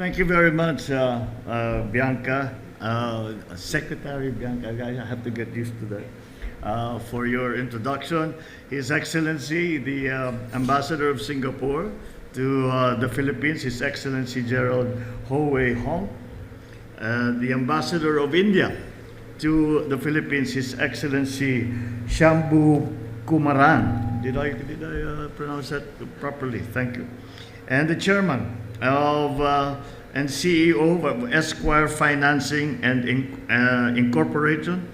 Thank you very much, Bianca, Secretary Bianca. I have to get used to that. For your introduction, His Excellency, the Ambassador of Singapore to the Philippines, His Excellency Gerald Ho Wei Hong, the Ambassador of India to the Philippines, His Excellency Shambhu Kumaran. Did I pronounce that properly? Thank you. And the Chairman of and CEO of Esquire Financing and Incorporation,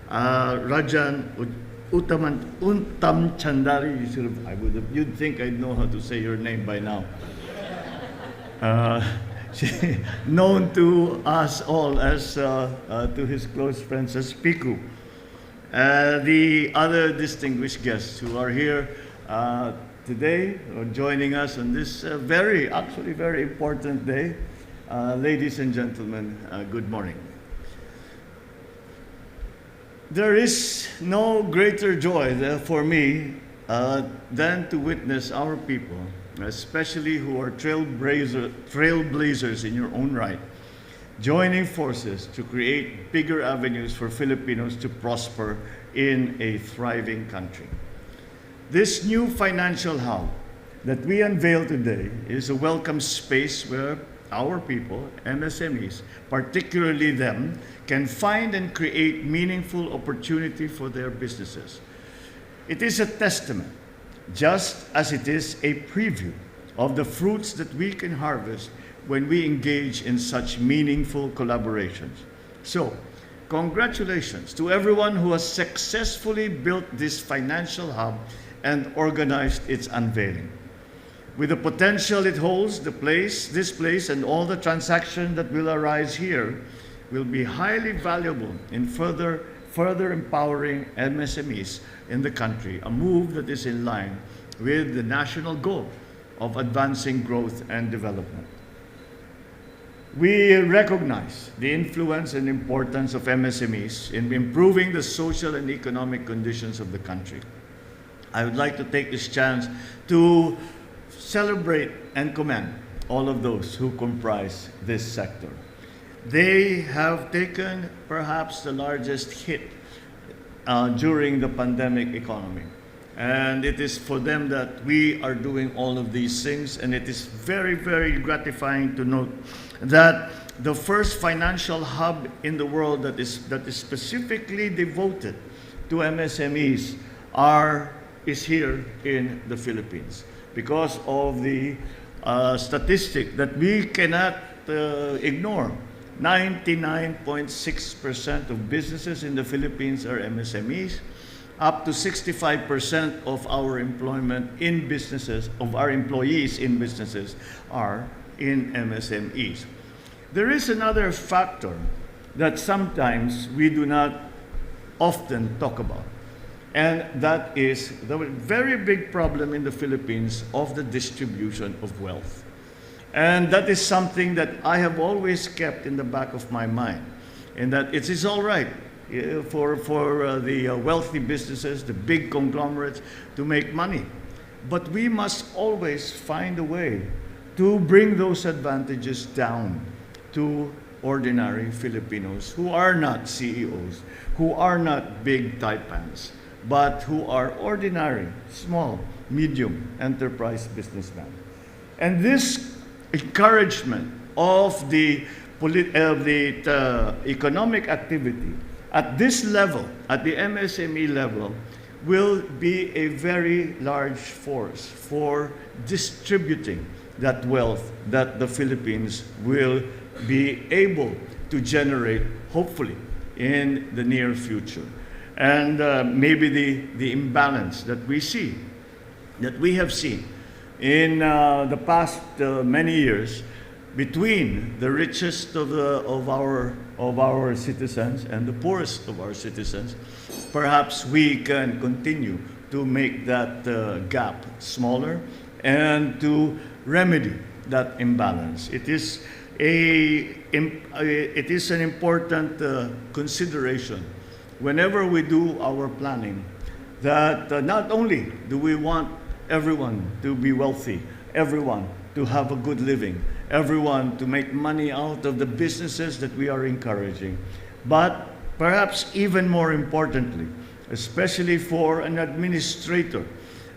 Rajan Untam Chandari. You'd think I'd know how to say your name by now. Known to us all as, to his close friends as Piku. The other distinguished guests who are here today, or joining us on this very important day. Ladies and gentlemen, good morning. There is no greater joy for me than to witness our people, especially who are trailblazers in your own right, joining forces to create bigger avenues for Filipinos to prosper in a thriving country. This new financial hub that we unveil today is a welcome space where our people, MSMEs, particularly them, can find and create meaningful opportunity for their businesses. It is a testament, just as it is a preview of the fruits that we can harvest when we engage in such meaningful collaborations. So, congratulations to everyone who has successfully built this financial hub and organized its unveiling. With the potential it holds, this place and all the transactions that will arise here will be highly valuable in further empowering MSMEs in the country, a move that is in line with the national goal of advancing growth and development. We recognize the influence and importance of MSMEs in improving the social and economic conditions of the country. I would like to take this chance to celebrate and commend all of those who comprise this sector. They have taken perhaps the largest hit during the pandemic economy. And it is for them that we are doing all of these things. And it is very gratifying to note that the first financial hub in the world that is specifically devoted to MSMEs is here in the Philippines, because of the statistic that we cannot ignore. 99.6% of businesses in the Philippines are MSMEs. Up to 65% of our employment in businesses, of our employees in businesses, are in MSMEs. There is another factor that sometimes we do not often talk about, and that is the very big problem in the Philippines of the distribution of wealth. And that is something that I have always kept in the back of my mind, and that it is all right for the wealthy businesses, the big conglomerates, to make money. But we must always find a way to bring those advantages down to ordinary Filipinos who are not CEOs, who are not big taipans, but who are ordinary, small, medium enterprise businessmen. And this encouragement of the economic activity at this level, at the MSME level, will be a very large force for distributing that wealth that the Philippines will be able to generate, hopefully, in the near future. And maybe the imbalance that we have seen in the past many years between the richest of our citizens and the poorest of our citizens, perhaps we can continue to make that gap smaller and to remedy that imbalance. It is an important consideration whenever we do our planning, that not only do we want everyone to be wealthy, everyone to have a good living, everyone to make money out of the businesses that we are encouraging. But perhaps even more importantly, especially for an administrator,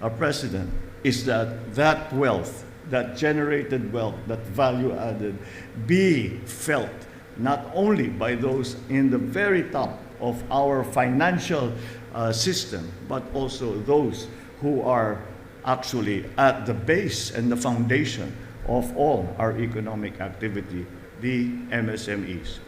a president, is that wealth, that generated wealth, that value added, be felt not only by those in the very top of our financial system, but also those who are actually at the base and the foundation of all our economic activity, the MSMEs.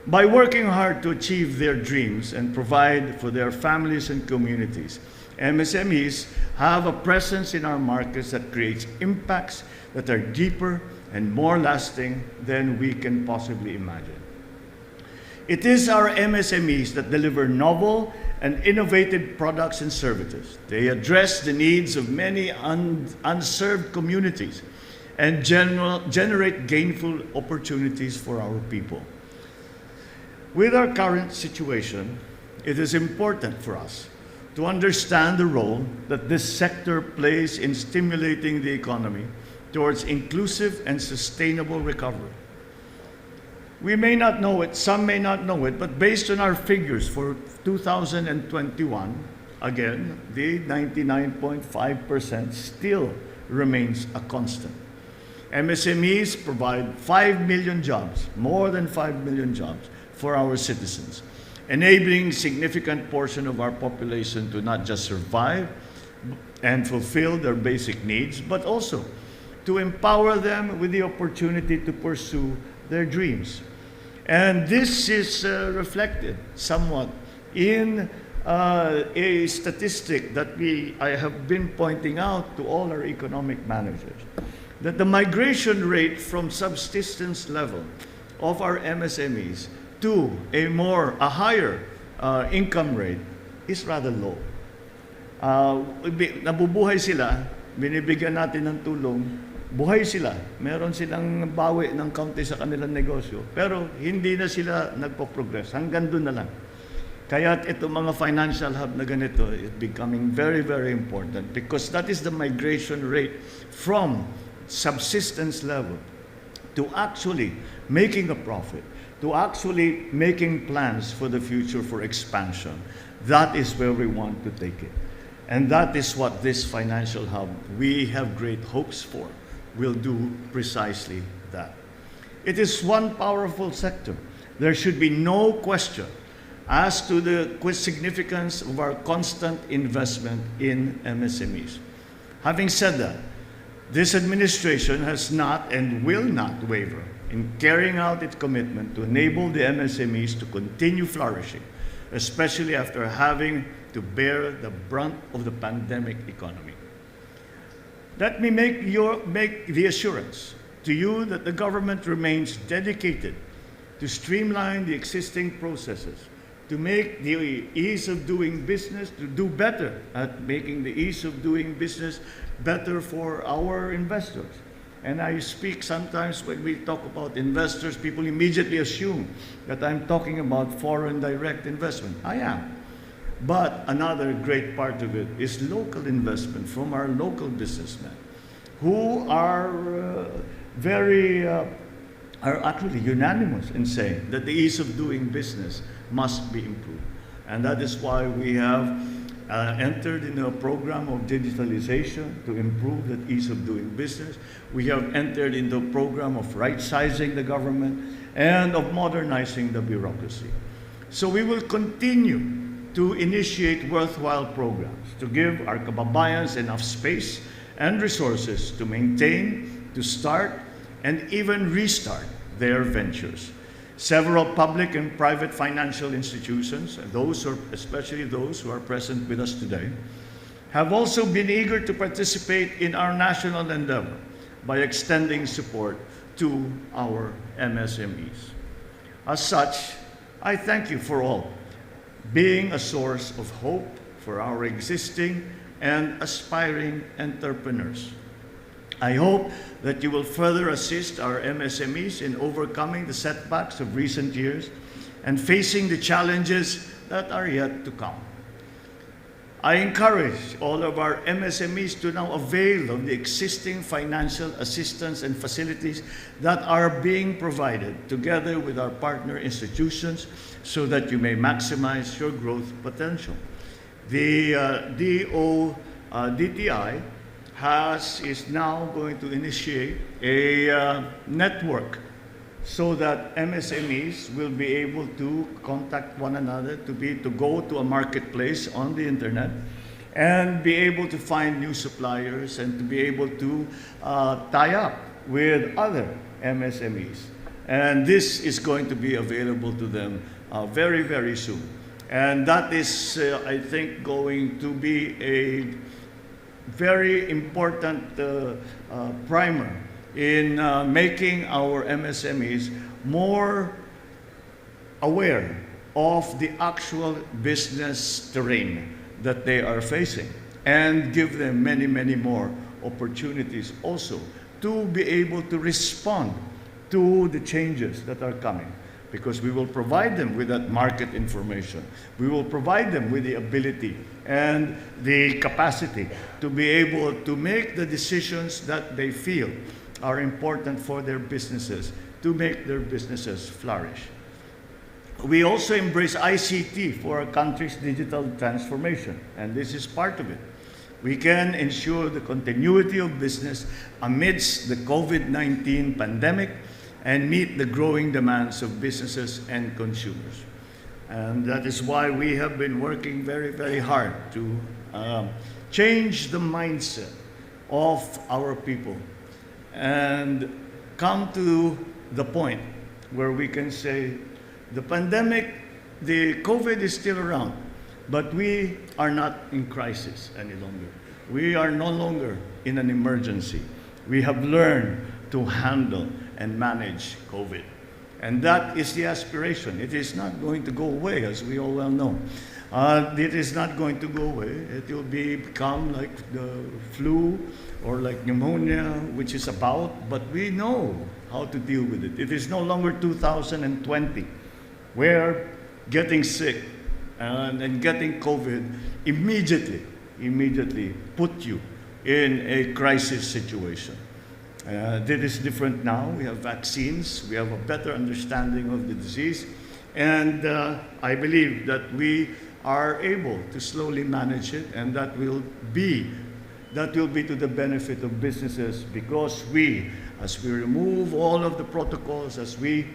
By working hard to achieve their dreams and provide for their families and communities, MSMEs have a presence in our markets that creates impacts that are deeper and more lasting than we can possibly imagine. It is our MSMEs that deliver novel and innovative products and services. They address the needs of many unserved communities and generate gainful opportunities for our people. With our current situation, it is important for us to understand the role that this sector plays in stimulating the economy towards inclusive and sustainable recovery. We may not know it, some may not know it, but based on our figures for 2021, again, the 99.5% still remains a constant. MSMEs provide 5 million jobs, more than 5 million jobs, for our citizens, enabling a significant portion of our population to not just survive and fulfill their basic needs, but also to empower them with the opportunity to pursue their dreams. And this is reflected somewhat in a statistic that I have been pointing out to all our economic managers, that the migration rate from subsistence level of our MSMEs to a higher income rate is rather low. Nabubuhay sila, binibigyan natin ng tulong, buhay sila, meron silang bawi ng kaunti sa kanilang negosyo, pero hindi na sila nagpo-progress, hanggang doon na lang. Kaya itong mga financial hub na ganito is becoming very, very important because that is the migration rate from subsistence level to actually making a profit, to actually making plans for the future for expansion. That is where we want to take it. And that is what this financial hub we have great hopes for will do precisely that. It is one powerful sector. There should be no question as to the significance of our constant investment in MSMEs. Having said that, this administration has not and will not waver in carrying out its commitment to enable the MSMEs to continue flourishing, especially after having to bear the brunt of the pandemic economy. Let me make the assurance to you that the government remains dedicated to streamline the existing processes, to make the ease of doing business, to do better at making the ease of doing business better for our investors. And I speak sometimes when we talk about investors, people immediately assume that I'm talking about foreign direct investment. I am. But another great part of it is local investment from our local businessmen who are are actually unanimous in saying that the ease of doing business must be improved. And that is why we have entered in a program of digitalization to improve the ease of doing business. We have entered into a program of right-sizing the government and of modernizing the bureaucracy. So we will continue to initiate worthwhile programs to give our kababayans enough space and resources to maintain, to start, and even restart their ventures. Several public and private financial institutions, and especially those who are present with us today, have also been eager to participate in our national endeavor by extending support to our MSMEs. As such, I thank you for all being a source of hope for our existing and aspiring entrepreneurs. I hope that you will further assist our MSMEs in overcoming the setbacks of recent years and facing the challenges that are yet to come. I encourage all of our MSMEs to now avail of the existing financial assistance and facilities that are being provided together with our partner institutions so that you may maximize your growth potential. The DTI is now going to initiate a network so that MSMEs will be able to contact one another, to go to a marketplace on the internet and be able to find new suppliers and to be able to tie up with other MSMEs. And this is going to be available to them very, very soon. And that is, I think, going to be a very important primer in making our MSMEs more aware of the actual business terrain that they are facing and give them many, many more opportunities also to be able to respond to the changes that are coming. Because we will provide them with that market information. We will provide them with the ability and the capacity to be able to make the decisions that they feel are important for their businesses, to make their businesses flourish. We also embrace ICT for our country's digital transformation, and this is part of it. We can ensure the continuity of business amidst the COVID-19 pandemic and meet the growing demands of businesses and consumers. And that is why we have been working very, very hard to change the mindset of our people and come to the point where we can say the pandemic, the COVID is still around, but we are not in crisis any longer. We are no longer in an emergency. We have learned to handle and manage COVID. And that is the aspiration. It is not going to go away, as we all well know. It is not going to go away. It will become like the flu or like pneumonia, which is about, but we know how to deal with it. It is no longer 2020, where getting sick and getting COVID immediately put you in a crisis situation. This is different now. We have vaccines. We have a better understanding of the disease. And I believe that we are able to slowly manage it, and that will be to the benefit of businesses, because as we remove all of the protocols, as we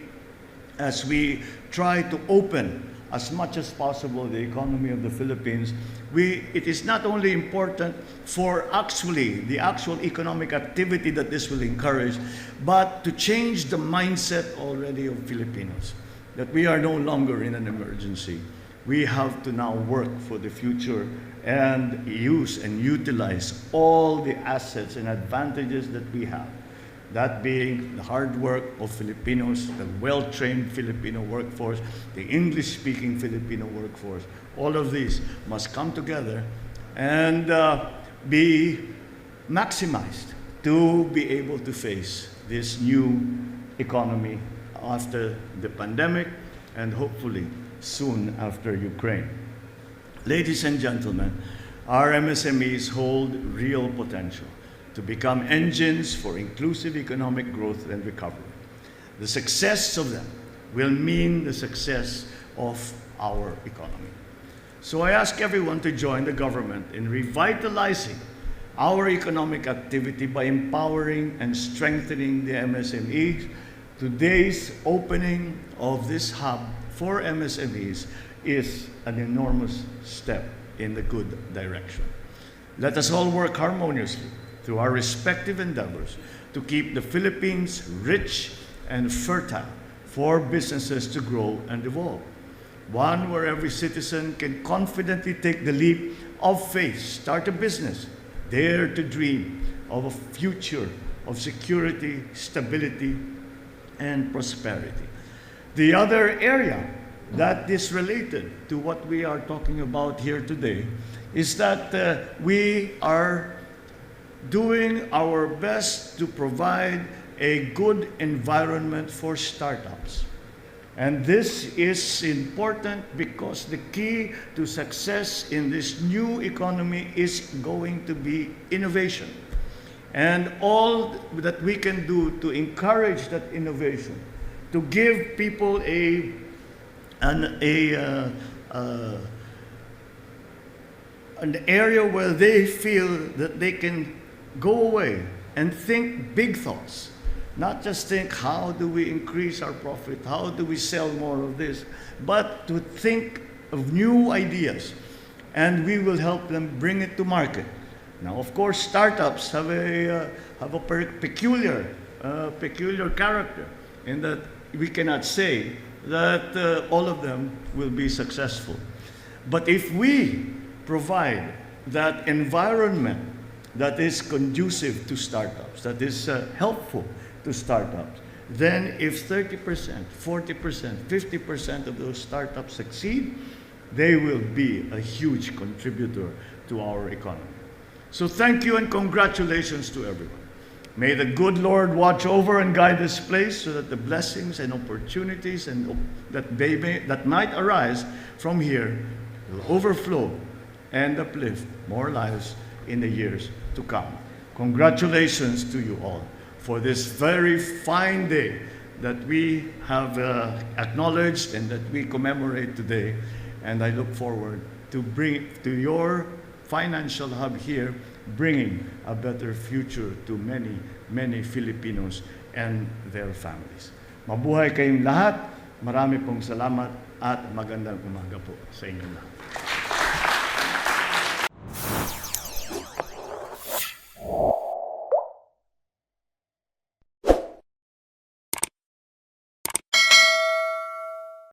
try to open as much as possible the economy of the Philippines, it is not only important for the actual economic activity that this will encourage, but to change the mindset already of Filipinos, that we are no longer in an emergency. We have to now work for the future and use and utilize all the assets and advantages that we have. That being the hard work of Filipinos, the well-trained Filipino workforce, the English-speaking Filipino workforce. All of these must come together and be maximized to be able to face this new economy after the pandemic and hopefully soon after Ukraine. Ladies and gentlemen, our MSMEs hold real potential to become engines for inclusive economic growth and recovery. The success of them will mean the success of our economy. So I ask everyone to join the government in revitalizing our economic activity by empowering and strengthening the MSMEs. Today's opening of this hub for MSMEs is an enormous step in the good direction. Let us all work harmoniously through our respective endeavors to keep the Philippines rich and fertile for businesses to grow and evolve. One where every citizen can confidently take the leap of faith, start a business, dare to dream of a future of security, stability, and prosperity. The other area that is related to what we are talking about here today is that we are doing our best to provide a good environment for startups. And this is important because the key to success in this new economy is going to be innovation. And all that we can do to encourage that innovation, to give people an area where they feel that they can go away and think big thoughts. Not just think, how do we increase our profit? How do we sell more of this? But to think of new ideas. And we will help them bring it to market. Now, of course, startups have a peculiar character in that we cannot say that all of them will be successful. But if we provide that environment that is conducive to startups, that is helpful to startups, then if 30%, 40%, 50% of those startups succeed, they will be a huge contributor to our economy. So thank you and congratulations to everyone. May the good Lord watch over and guide this place so that the blessings and opportunities that might arise from here will overflow and uplift more lives in the years to come. Congratulations to you all for this very fine day that we have acknowledged and that we commemorate today. And I look forward to bring to your financial hub here, bringing a better future to many, many Filipinos and their families. Mabuhay kayong lahat. Marami pong salamat at magandang umaga po sa inyong lahat.